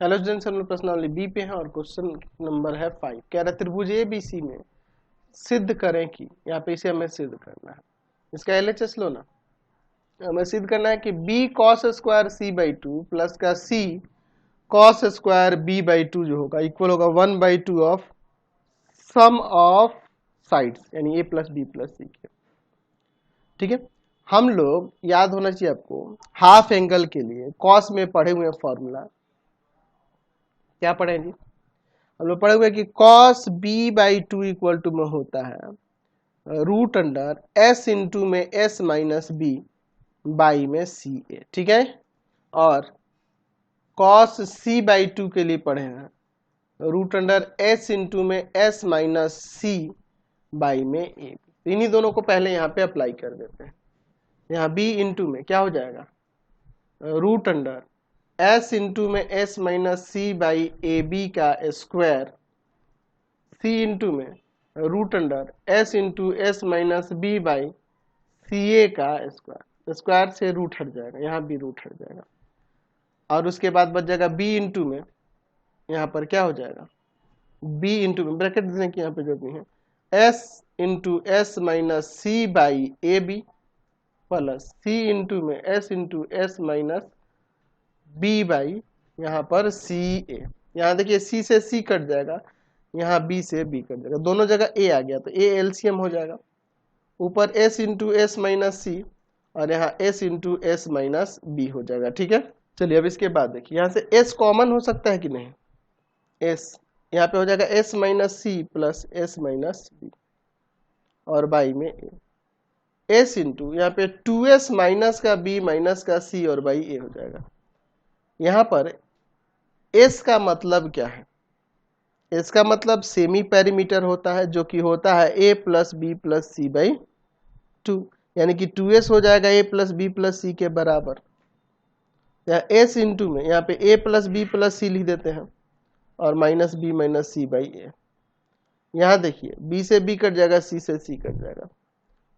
Hello students, हम लोग प्रश्न नंबर बी पे हैं और क्वेश्चन नंबर है 5। कह रहा है त्रिभुज ABC में सिद्ध करें कि, यहाँ पे इसे हमें सिद्ध करना है। इसका LHS लो ना। हमें सिद्ध करना है कि b cos square c/2 plus का c cos स्क्वायर b/2 जो होगा इक्वल होगा 1/2 ऑफ सम ऑफ साइड्स, यानी a plus b plus c के। ठीक है, हम लोग याद होना चाहिए आपको, हाफ एंगल के लिए cos में पढ़े हुए फॉर्मूला क्या पढ़े जी? हम लोग पढ़े हुए कि cos b/2 इक्वल टू में होता है रूट अंडर s इंटू में s माइनस b बाई में ca। ठीक है, और cos c/2 के लिए पढ़े हैं रूट अंडर s इंटू में s माइनस c बाई में a। इन्हीं दोनों को पहले यहाँ पे अप्लाई कर देते हैं। यहाँ b इंटू में क्या हो जाएगा, रूट अंडर s इंटू में s minus c by A B का स्क्वायर, c इंटू में root under s into S minus B by C A का स्क्वायर। स्क्वायर से रूट हट जाएगा, यहाँ भी रूट हट जाएगा, और उसके बाद बच जाएगा b इंटू में, यहाँ पर क्या हो जाएगा b इंटू में, ब्रैकेट देने की यहाँ पे जरूरत नहीं है, s into S minus C by A B plus c into में s into S minus b by यहाँ पर सी ए। यहाँ देखिए c से c कट जाएगा, यहाँ b से b कट जाएगा, दोनों जगह a आ गया तो a LCM हो जाएगा। ऊपर s into S minus C और यहाँ s into S minus B हो जाएगा। ठीक है, चलिए अब इसके बाद देखिए, यहाँ से s कॉमन हो सकता है कि नहीं, s यहाँ पे हो जाएगा s minus C plus S minus B और बाई में a, s इंटू यहाँ पे 2s माइनस का b माइनस का c और बाई a हो जाएगा। यहाँ पर s का मतलब क्या है, इसका मतलब सेमी पेरीमीटर होता है, जो कि होता है a plus B plus C by 2, यानी कि 2s हो जाएगा a plus B plus C के बराबर। यहाँ s इंटू में यहाँ पे a plus B plus C लिख देते हैं और minus B minus C by A. यहाँ देखिए b से b कट जाएगा, c से c कट जाएगा,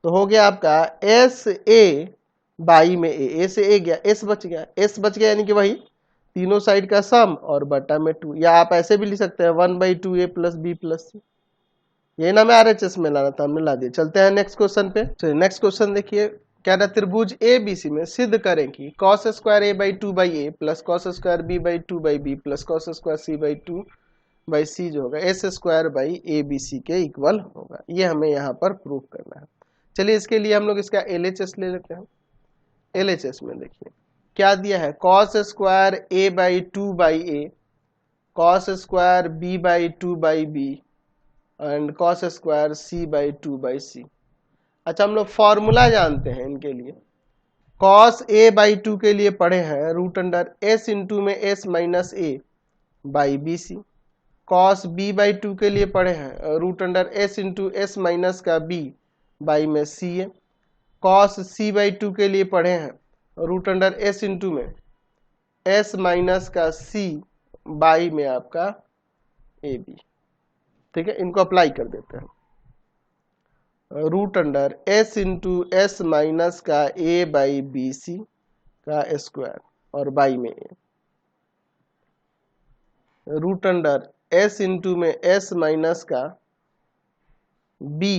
तो हो गया आपका एस ए बाई में a से a गया, s बच गया, s बच गया यानी कि वही तीनों साइड का सम और बटा में 2, या आप ऐसे भी लिख सकते हैं 1/2 a प्लस बी प्लस सी। ये ना मैं RHS में लाना था, हमने ला दिया। चलते हैं नेक्स्ट क्वेश्चन पे। चलिए नेक्स्ट क्वेश्चन देखिए, क्या ना त्रिभुज ABC में सिद्ध करें कि cos square a/2/a plus cos square b/2/b plus cos square c/2/c जो होगा s स्क्वायर बाई ABC के इक्वल होगा। ये हमें यहाँ पर प्रूव करना है। चलिए इसके लिए हम लोग इसका LHS ले लेते हैं। LHS में देखिए क्या दिया है, cos square a/2/a cos square b/2/b and cos square c/2/c। अच्छा, हम लोग फॉर्मूला जानते हैं इनके लिए। cos a/2 के लिए पढ़े हैं रूट अंडर s इंटू में s minus a by B C. cos b/2 के लिए पढ़े हैं root under s into S minus का b बाई में सी ए। cos c/2 के लिए पढ़े हैं रूट अंडर s इंटू में s माइनस का c बाई में आपका ए बी। ठीक है, इनको अप्लाई कर देते हैं, root under s into S minus का a बाई बी सी का स्क्वायर और बाई में a, root under s into में s माइनस का b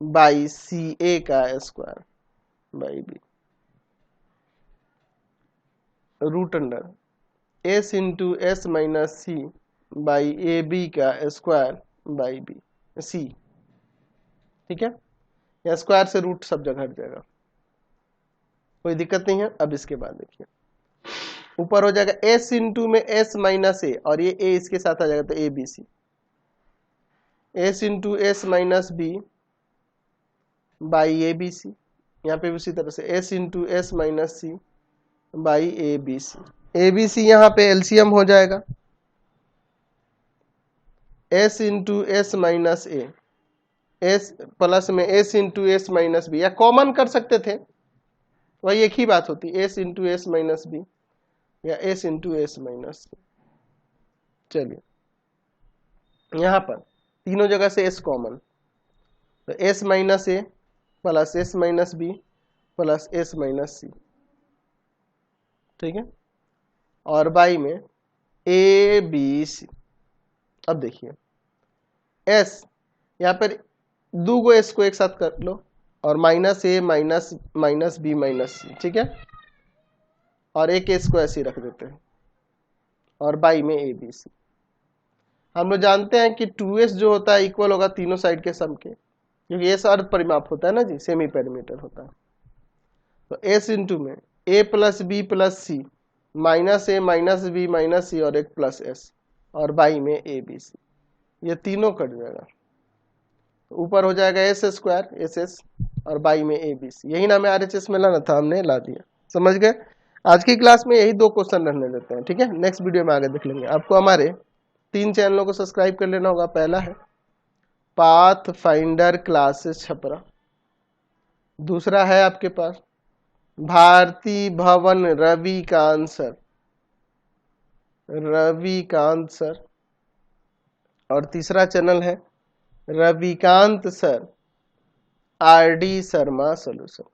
बाई सी ए का square by b, root under s into S minus C by A B का square by B C. ठीक है, या स्क्वायर से रूट सब जगह हट जाएगा, कोई दिक्कत नहीं है। अब इसके बाद देखिए ऊपर हो जाएगा s इंटू में s माइनस ए और ये a इसके साथ आ जाएगा तो A B C, s into S minus B by A B C. यहाँ पे उसी तरह से s into S minus C by A B C. A B C यहाँ पे एलसीएम हो जाएगा, s into S minus A, S plus में s into S minus B, या कॉमन कर सकते थे, वही एक ही बात होती, s into S minus B या s into S minus B. चलिए यहाँ पर तीनों जगह से s कॉमन, तो s minus A plus S minus B plus S minus C. ठीक है, और बाई में a ABC। अब देखिए S, यहाँ पर दो गो S को एक साथ कर लो और -A minus B minus C, ठीक है, और एक S को ऐसे ही रख देते हैं और बाई में ABC। हम लोग जानते हैं कि 2S जो होता है इक्वल होगा तीनों साइड के सम के, क्योंकि S अर्ध परिमाप होता है ना जी, सेमी पेरीमीटर होता है। तो S इंटू में A plus B plus C -A minus B minus C और एक प्लस S और बाई में ABC, ये तीनों कट जाएगा, ऊपर हो जाएगा S स्क्वायर SS और बाई में ABC। यही नाम है RHS में लाना था, हमने ला दिया। समझ गए? आज की क्लास में यही 2 क्वेश्चन रहने देते हैं, ठीक है। नेक्स्ट वीडियो में आगे देख लेंगे। आपको हमारे 3 चैनलों को सब्सक्राइब कर लेना होगा। पहला है पाथ फाइंडर क्लासेस छपरा, दूसरा है आपके पास भारती भवन रविकांत सर, और तीसरा चैनल है Ravikant sir RD Sharma solution.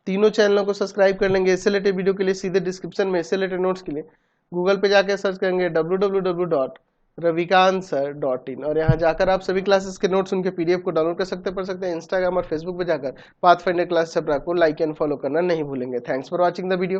तीनों चैनलों को सब्सक्राइब कर लेंगे। इससे रिलेटेड वीडियो के लिए सीधे डिस्क्रिप्शन में इससे रिलेटेड नोट्स के लिए गूगल पे जाकर सर्च करेंगे www.ravikantsir.in और यहाँ जाकर आप सभी क्लासेस के नोट्स उनके PDF को डाउनलोड कर सकते पढ़ सकते हैं। इंस्टाग्राम और फेसबुक पे जाकर पाथफाइंडर क्लास छपरा को लाइक एंड फॉलो करना नहीं भूलेंगे। Thanks for watching the video.